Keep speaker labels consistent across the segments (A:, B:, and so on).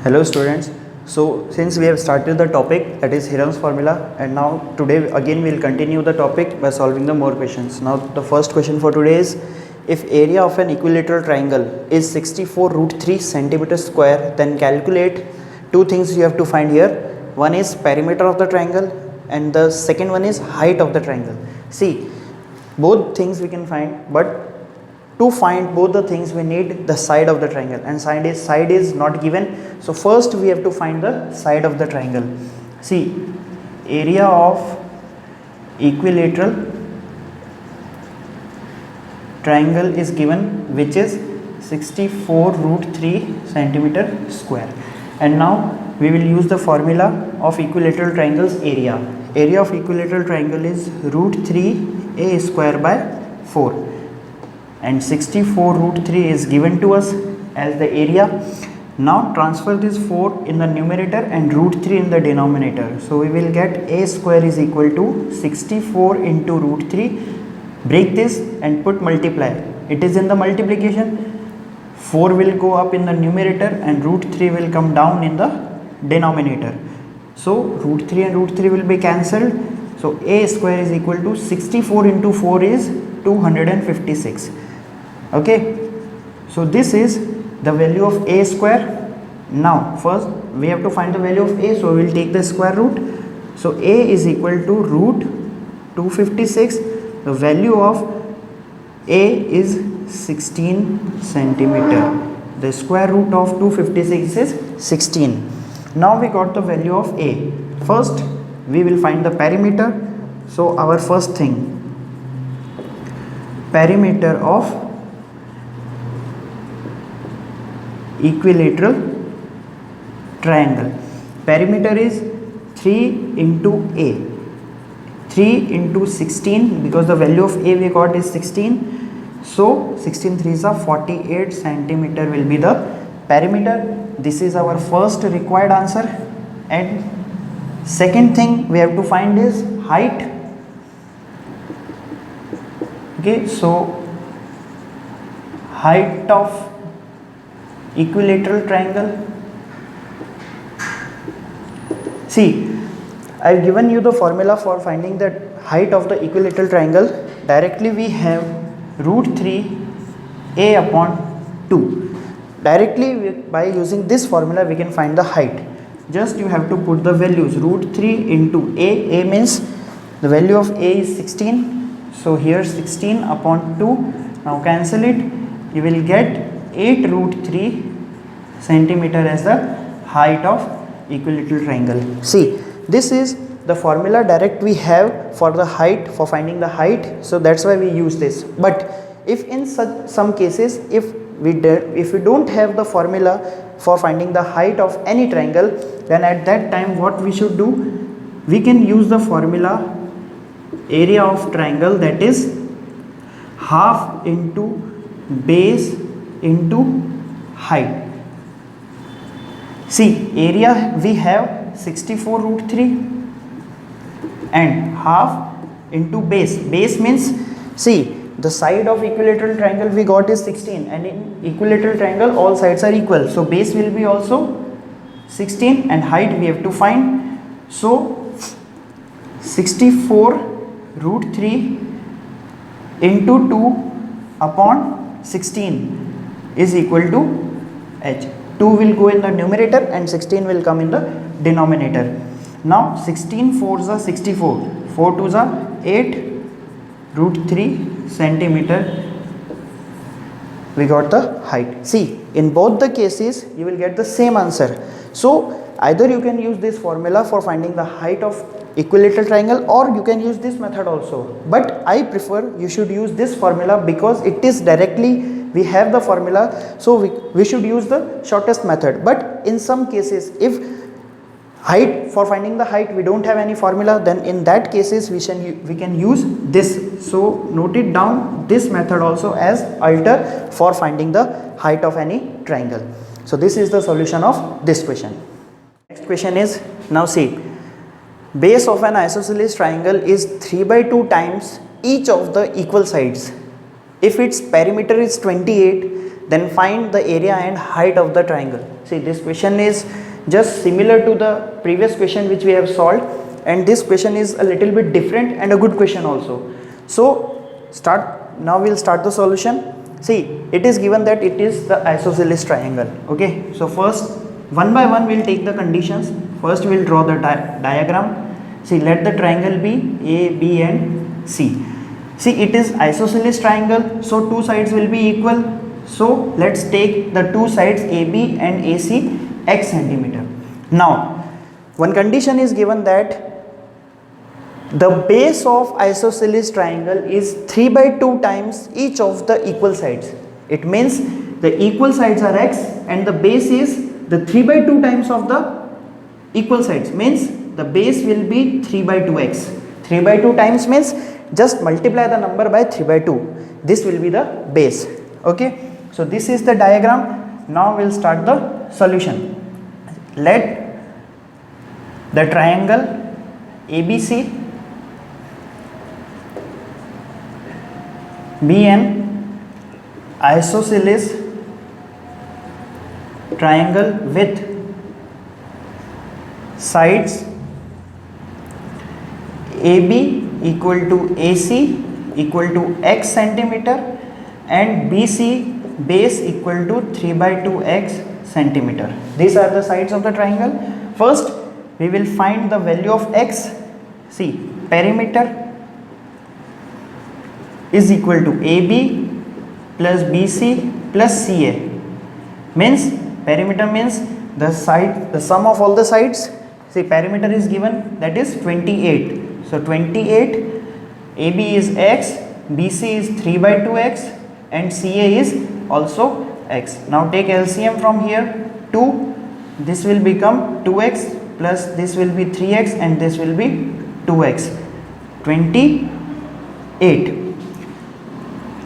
A: Hello students. So since we have started the topic, that is Hiram's formula, and now today again we will continue the topic by solving the more questions. Now the first question for today is, if area of an equilateral triangle is 64 root 3 centimeter square, then calculate two things you have to find here. One is perimeter of the triangle and the second one is height of the triangle. See, both things we can find, but to find both the things we need the side of the triangle, and side is not given. So first we have to find the side of the triangle. See, area of equilateral triangle is given, which is 64 root 3 centimeter square, and now we will use the formula of equilateral triangle's area. Area of equilateral triangle is root 3 a square by 4, and 64 root 3 is given to us as the area. Now transfer this 4 in the numerator and root 3 in the denominator. So we will get a square is equal to 64 into root 3. Break this and put multiply. It is in the multiplication. 4 will go up in the numerator and root 3 will come down in the denominator. So root 3 and root 3 will be cancelled. So a square is equal to 64 into 4 is 256. Okay, so this is the value of a square. Now first we have to find the value of a, so we will take the square root. So a is equal to root 256. The value of a is 16 centimeter. The square root of 256 is 16. Now we got the value of a. First we will find the perimeter. So our first thing, perimeter of equilateral triangle. Perimeter is 3 into a. 3 into 16, because the value of a we got is 16. So 16 3s are 48 centimeter will be the perimeter. This is our first required answer. And second thing we have to find is height. Okay, so height of equilateral triangle. See, I have given you the formula for finding the height of the equilateral triangle. Directly we have root 3 a upon 2. Directly by using this formula we can find the height. Just you have to put the values. Root 3 into a means the value of a is 16. So here 16 upon 2. Now cancel it. You will get 8 root 3 centimeter as the height of equilateral triangle. See, this is the formula direct we have for the height, for finding the height. So that's why we use this. But if in some cases if we don't have the formula for finding the height of any triangle, then at that time what we should do, we can use the formula area of triangle, that is half into base into height. See, area we have 64 root 3 and half into base. Base means, see, the side of equilateral triangle we got is 16, and in equilateral triangle all sides are equal. So base will be also 16 and height we have to find. So 64 root 3 into 2 upon 16 is equal to h. 2 will go in the numerator and 16 will come in the denominator. Now 16 4s are 64, 4 2s are 8 root 3 centimeter. We got the height. See, in both the cases you will get the same answer. So either you can use this formula for finding the height of equilateral triangle, or you can use this method also. But I prefer you should use this formula because it is directly, we have the formula, so we should use the shortest method. But in some cases, if height, for finding the height we don't have any formula, then in that cases we can use this. So note it down, this method also as alter for finding the height of any triangle. So this is the solution of this question. Next question is, now see, base of an isosceles triangle is 3/2 times each of the equal sides. If its perimeter is 28, then find the area and height of the triangle. See, this question is just similar to the previous question which we have solved, and this question is a little bit different and a good question also. So now we'll start the solution. See, it is given that it is the isosceles triangle. Okay, so first one by one we'll take the conditions. First we'll draw the diagram. See, let the triangle be A, B and C. See, it is isosceles triangle, so two sides will be equal. So let's take the two sides AB and AC x centimeter. Now one condition is given that the base of isosceles triangle is 3/2 times each of the equal sides. It means the equal sides are x and the base is the 3/2 times of the equal sides, means the base will be 3/2x. 3/2 times means just multiply the number by 3/2. This will be the base. Okay, so this is the diagram. Now we'll start the solution. Let the triangle ABC be an isosceles triangle with sides AB equal to AC equal to x centimeter and BC base equal to 3/2x centimeter. These are the sides of the triangle. First we will find the value of x. See, perimeter is equal to AB plus BC plus CA, means perimeter means the sum of all the sides. See, perimeter is given, that is 28. So 28, AB is x, BC is 3/2x and CA is also x. Now take LCM from here. 2, this will become 2x plus this will be 3x and this will be 2x. 28.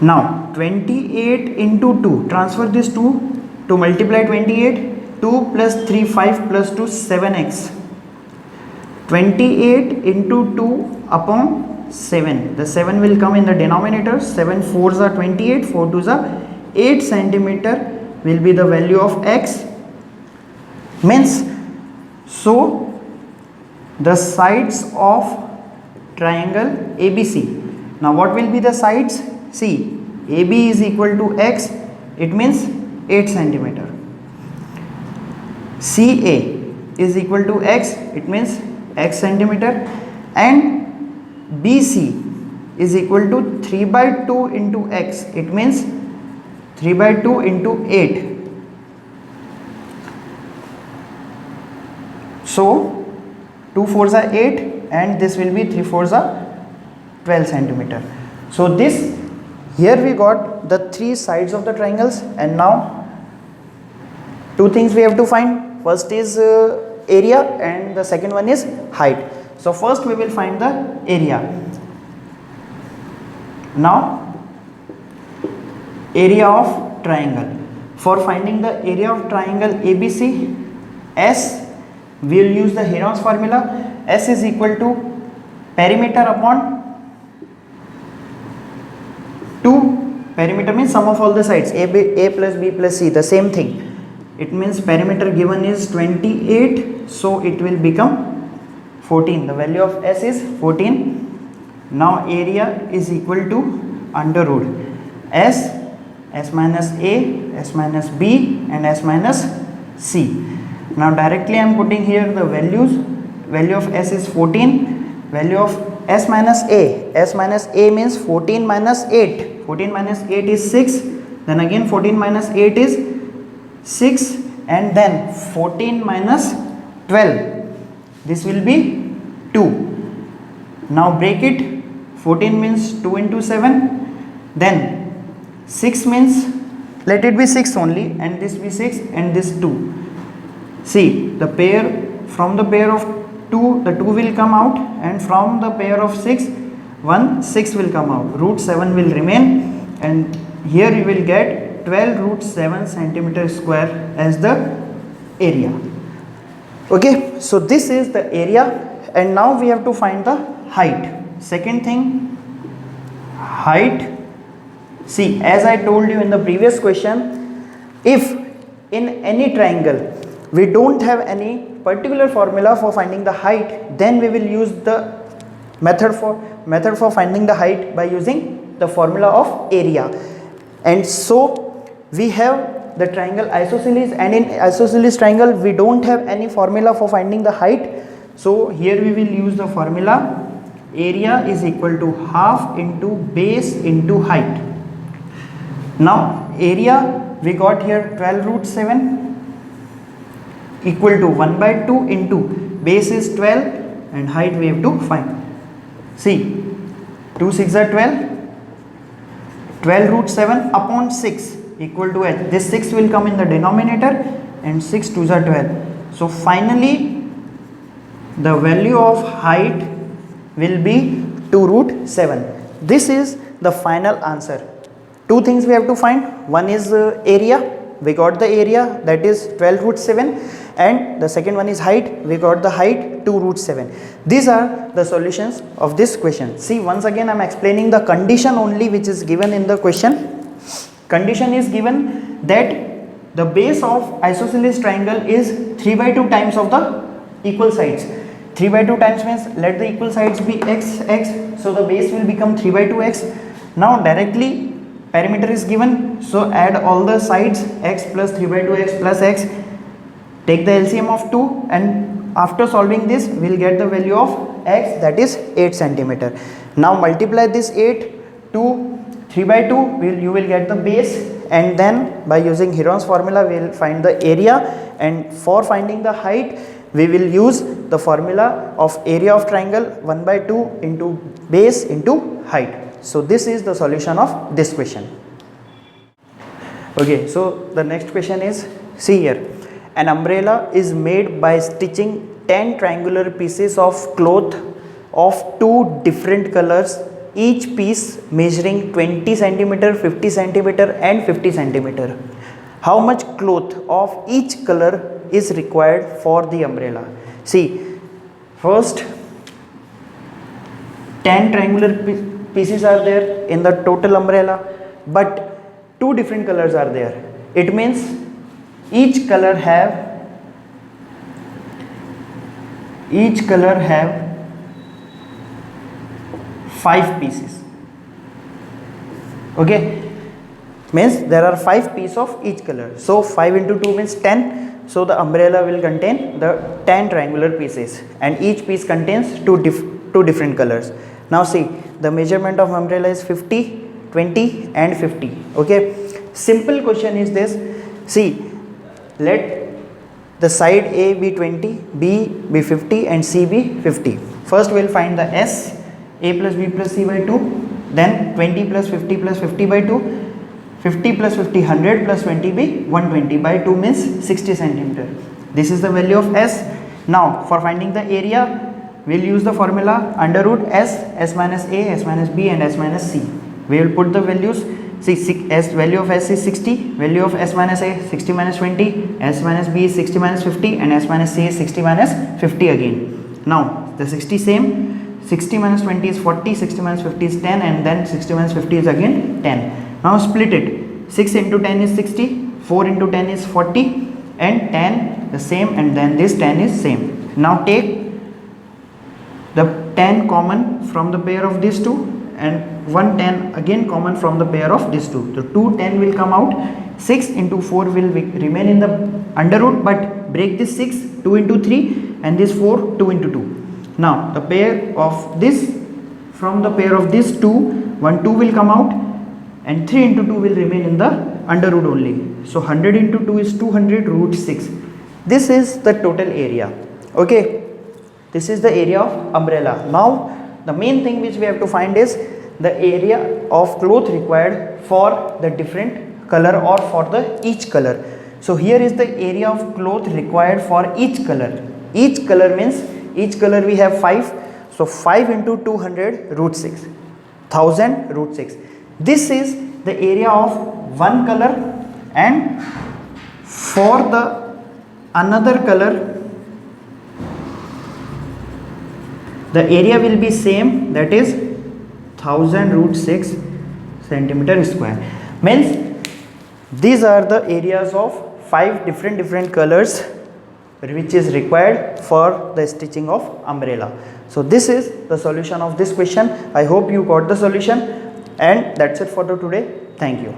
A: Now 28 into 2, transfer this 2 to multiply 28. 2 plus 3, 5 plus 2, 7x. 28 into 2 upon 7. The 7 will come in the denominator. 7 4s are 28, 4 2s are 8 centimeter will be the value of x. Means, so the sides of triangle ABC. Now what will be the sides? See, AB is equal to x, it means 8 centimeter. CA is equal to x, it means x centimeter, and BC is equal to 3/2 into x, it means 3/2 into 8. So 2 4s are 8 and this will be 3 4s are 12 centimeter. So this, here we got the three sides of the triangles, and now two things we have to find. First is area and the second one is height. So first we will find the area. Now area of triangle. For finding the area of triangle ABC, S, we will use the Heron's formula. S is equal to perimeter upon 2. Perimeter means sum of all the sides, A plus B plus C, the same thing. It means perimeter given is 28, so it will become 14. The value of S is 14. Now area is equal to under root S minus A, S minus B and S minus C. Now directly I am putting here the values. Value of S is 14. Value of S minus A. S minus A means 14 minus 8. 14 minus 8 is 6. Then again 14 minus 8 is 6, and then 14 minus 12. This will be 2. Now break it. 14 means 2 into 7. Then 6 means, let it be 6 only, and this be 6 and this 2. See, the pair, from the pair of 2, the 2 will come out, and from the pair of 6, 6 will come out. Root 7 will remain, and here you will get 12 root 7 centimeter square as the area. Okay, so this is the area, and now we have to find the height. Second thing, height. See, as I told you in the previous question, If in any triangle we don't have any particular formula for finding the height, then we will use the method for finding the height by using the formula of area. And so we have the triangle isosceles, and in isosceles triangle we don't have any formula for finding the height. So here we will use the formula area is equal to half into base into height. Now area we got here 12 root 7 equal to 1 by 2 into base is 12 and height we have to find. See, 2 6 are 12, 12 root 7 upon 6 equal to h. This 6 will come in the denominator and 6 2s are 12. So finally the value of height will be 2 root 7. This is the final answer. Two things we have to find. One is area. We got the area, that is 12 root 7, and the second one is height. We got the height 2 root 7. These are the solutions of this question. See, once again I am explaining the condition only which is given in the question. Condition is given that the base of isosceles triangle is 3 by 2 times of the equal sides. 3 by 2 times means let the equal sides be x, so the base will become 3 by 2x. Now directly perimeter is given, so add all the sides x plus 3 by 2x plus x, take the LCM of 2, and after solving this we will get the value of x, that is 8 centimeter. Now multiply this 8 to 3 by 2, you will get the base, and then by using Heron's formula we will find the area, and for finding the height we will use the formula of area of triangle 1 by 2 into base into height. So this is the solution of this question. Okay, so the next question is, see here, an umbrella is made by stitching 10 triangular pieces of cloth of 2 different colors, each piece measuring 20 centimeter, 50 centimeter and 50 centimeter. How much cloth of each color is required for the umbrella? See, first 10 triangular pieces are there in the total umbrella, but 2 different colors are there. It means each color have 5 pieces. Okay, means there are 5 pieces of each color. So 5 into 2 means 10. So the umbrella will contain the 10 triangular pieces, and each piece contains 2 different colors. Now see, the measurement of umbrella is 50, 20 and 50. Okay, simple question is this. See, let the side A be 20, B be 50 and C be 50. First we will find the S, A plus B plus C by 2, then 20 plus 50 plus 50 by 2, 50 plus 50 100 plus 20 be 120 by 2 means 60 centimeter. This is the value of S. Now for finding the area we will use the formula under root S minus A, S minus B and S minus C. We will put the values. See, value of S is 60, value of S minus A 60 minus 20, S minus B is 60 minus 50 and S minus C is 60 minus 50 again. Now the 60 same, 60 minus 20 is 40, 60 minus 50 is 10 and then 60 minus 50 is again 10. Now split it, 6 into 10 is 60, 4 into 10 is 40 and 10 the same, and then this 10 is same. Now take the 10 common from the pair of these two and 1 10 again common from the pair of these two. So 2 10 will come out, 6 into 4 will remain in the under root, but break this 6, 2 into 3 and this 4, 2 into 2. Now the pair of this, from the pair of these two, 1 2 will come out and 3 into 2 will remain in the under root only. So 100 into 2 is 200 root 6. This is the total area. Okay, this is the area of umbrella. Now the main thing which we have to find is the area of cloth required for the different color or for the each color. So here is the area of cloth required for each color. Each color means each color we have 5. So 5 into 200 root 6, 1000 root 6. This is the area of one color, and for the another color the area will be same, that is 1000 root 6 centimeter square. Means These are the areas of 5 different colors which is required for the stitching of umbrella. So this is the solution of this question. I hope you got the solution, and that's it for the today. Thank you.